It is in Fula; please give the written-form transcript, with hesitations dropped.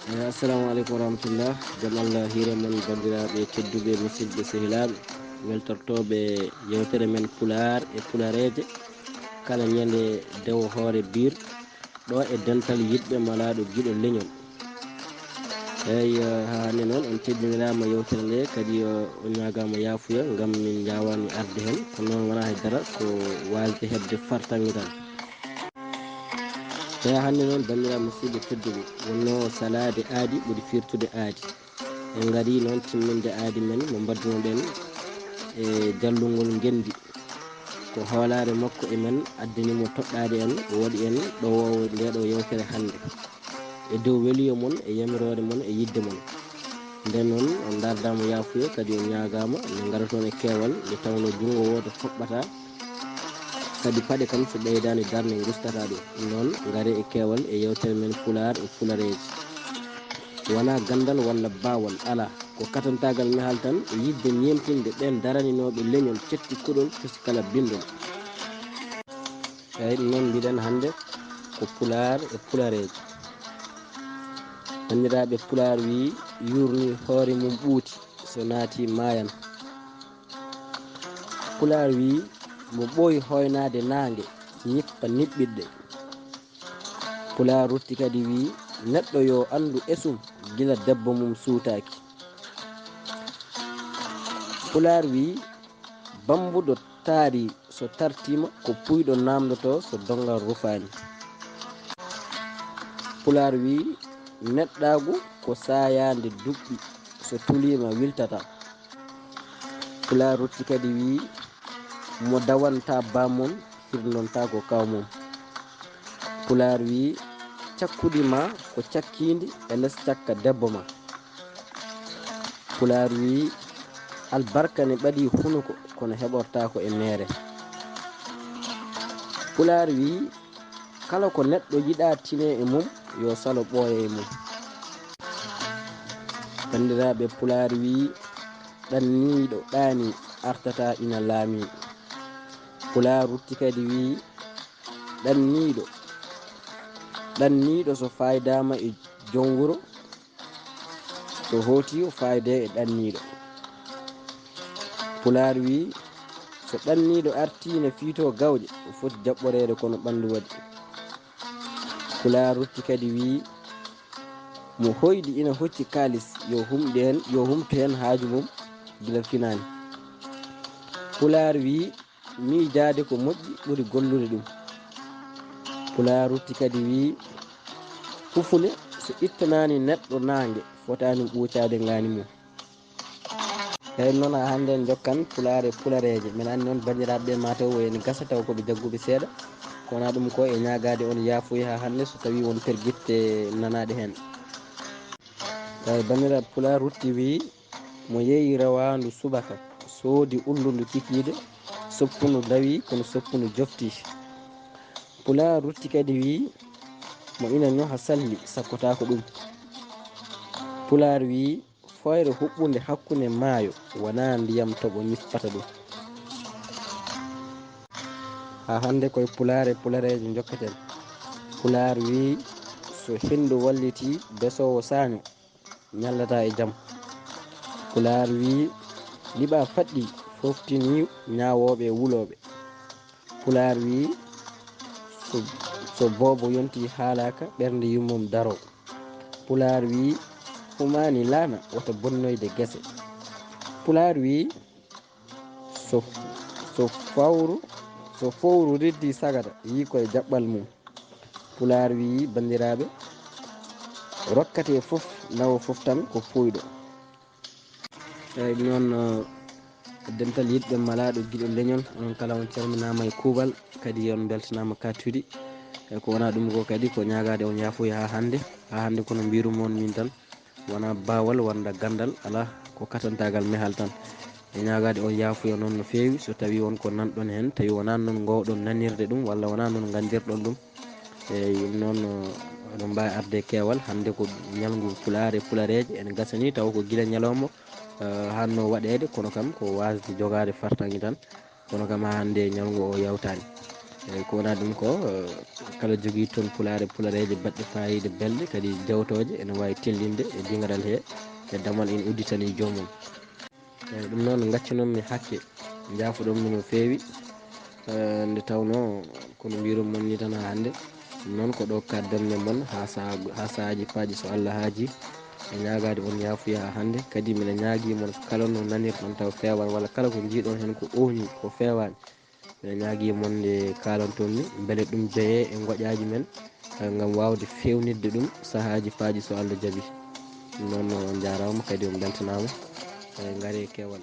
assalamu aleykum warahmatullah. Jaam Allah hiire mon bandiraɓe tedduɓe musidɓe sehilaɓe weltortoɓe yewtere men pular e pulareje kala ñande dewo hoore bir ɗo e dental yiɗɓe malaɗo guiɗo leñol. eyyi ha hande noon on teddinirama yewtere nde kadi o ñagama yafuya gam min jawani arde hen ko noon wona haydara ko wasde hebde fartange tan. eyi hande noon bandiraɓe musidɓe tedduɓe wonno salade aadi ɓuuri firtude aadi. en gari noon timminde aadi men mo baddunoɗen e jallugol gendi ko hoolare makko e men addanimo toɗɗade en o waɗi en ɗo ndeɗo yewtere hande e dow weliyo mon e yamirore mon e yidde mon. nden noon on dardama yafuya kadi o ñagama ne gara toon e keewal nde tawno jungo woto foɓɓata kadi paɗe kam so ɓeydani darde gustata ɗum. noon gaare e keewal e yewtere men pular e pulareji wona gandal walla bawal ala ko katantagal mehal tan e yidde ñemtinde ɓen daraninoɓe leñol cetti kuɗol fisti kala bindol. eyyi ɗum noon mbiɗen hande ko pular e pulareji. bandiraɓe pular wi yurni hoore mum ɓuuti so naati mayan. pular wi mo ɓooyi hoynade nangue ñippa niɓɓiɗɗe. pular rutti kadi wi neɗɗo yo andu esum gila debbo mum suutaki. pular wi bambuɗo taari so tartima ko puyɗo namdoto so dongal rufani. pular wi neɗɗagu ko sayande duɓɓi so tulima wiltata. pular rutti kadi wi mo dawanta bammum hirnonta ko kawmum. pular wi cakkudi ma ko cakkidi e less cakka debbo ma. pular wi albarka ne ɓaɗi hunuko kono heɓortako e mere. pular wi kala ko neɗɗo yiɗa tine e mum yo salo ɓooya e mum. bandiraɓe pular wi ɗanniɗo ɗaani artata ina laami. pular rutti kadi wi ɗanniɗo so faydama e joom wuuro so hoti o fayde e ɗanniɗo. pular wi so ɗanniɗo artine fiito gawƴe o foti jaɓɓorede kono ɓandu waɗi. pular rutti kadi wi mo hoyɗi ina hocci kalis yo humtu hen haaju mum gila finani. pular wi miijade ko moƴƴi ɓuuri gollude ɗum. pular rutti kadi wi hufune so ittanani neɗɗo nangue fotani ɓuucade ngani mum. eyyi noon ha hande en jokkan pular e pulareje. min andi noon bandiraɓeɓe mataw ene gasa taw koɓe jagguɓe seeɗa kowona ɗum ko e ñagade on yafuya ha hande so tawi won perguitte nanaɗe hen. eyyi bandiraɓe pular rutti wi mo yeeyi rawandu subaka soodi ulludu kikiɗe soppunu dawi kono soppunu jofti. pular rutti kadi wi mo ina ñoha salli sakkota ko ɗum. pular wi foyre huɓɓude hakkude maayo wona ndiyam tooɓo ñippata ɗum. ha hande koye pular e pulareje jokketen. pular wi so hendu walliti besowo saño ñallata e jaam. pular wi liɓa faɗɗi foftini ñawoɓe e wuuloɓe. pular wi so boobo yonti haalaka ɓernde yummum daro. pular wi humani laana wota bonnoyde guese. pular wi so fowru reddi sagata yi koye jaɓɓal mum. pular wi bandiraɓe rokkate foof nawa foof tan ko puyɗo. eyyi ɗum noon dental yiɗɓe malaɗo guiɗo leñol on kala on calminama e kuuɓal kadi on beltanama kattude. eyyi ko wona ɗum ko kadi ko ñagade on yafuya ha hande kono mbirumon min tan wona bawal walla gandal ala ko katantagal mehal tan e ñagade on yafuya noon no fewi so tawi wonko nanɗon hen tawi wona noon gowɗon nanirde ɗum walla wona noon gandirɗon ɗum. eyyi noon oɗon mbawi arde e keewal hande ko ñalngu pular e pulareje ene gasani taw ko guila ñalawma hanno waɗede kono kam ko wasde jogade fartaŋŋe tan kono kam ha hande ñalngu o yawtani. eyyi ko wona ɗum ko kala jogui toon pulareje baɗɗe fayida belɗe kadi jawtoje ene wawi tellinde e dingadal he e damal ina udditani jomum. eyyi ɗum noon gaccanonmi hakke jafoɗonmi no fewi nde tawno kono mbirummon ni tan ha hande ɗum noon ko ɗo kaddanmi moon ha sahaji paɗi so Allah haaji e ñagade on yafuya ha hande kadi mbiɗa ñaguimon kala no nanirɗon taw fewani walla kala ko jiiɗon hen ko ohni ko fewani mbiɗa ñaguimon nde kalantonmi beele ɗum jeeye e goƴaji men gam wawde fewnidde ɗum sahaji paɗi so Allah jaaɓi. ɗum noon on jarama kadi on beltanama gaare kewal.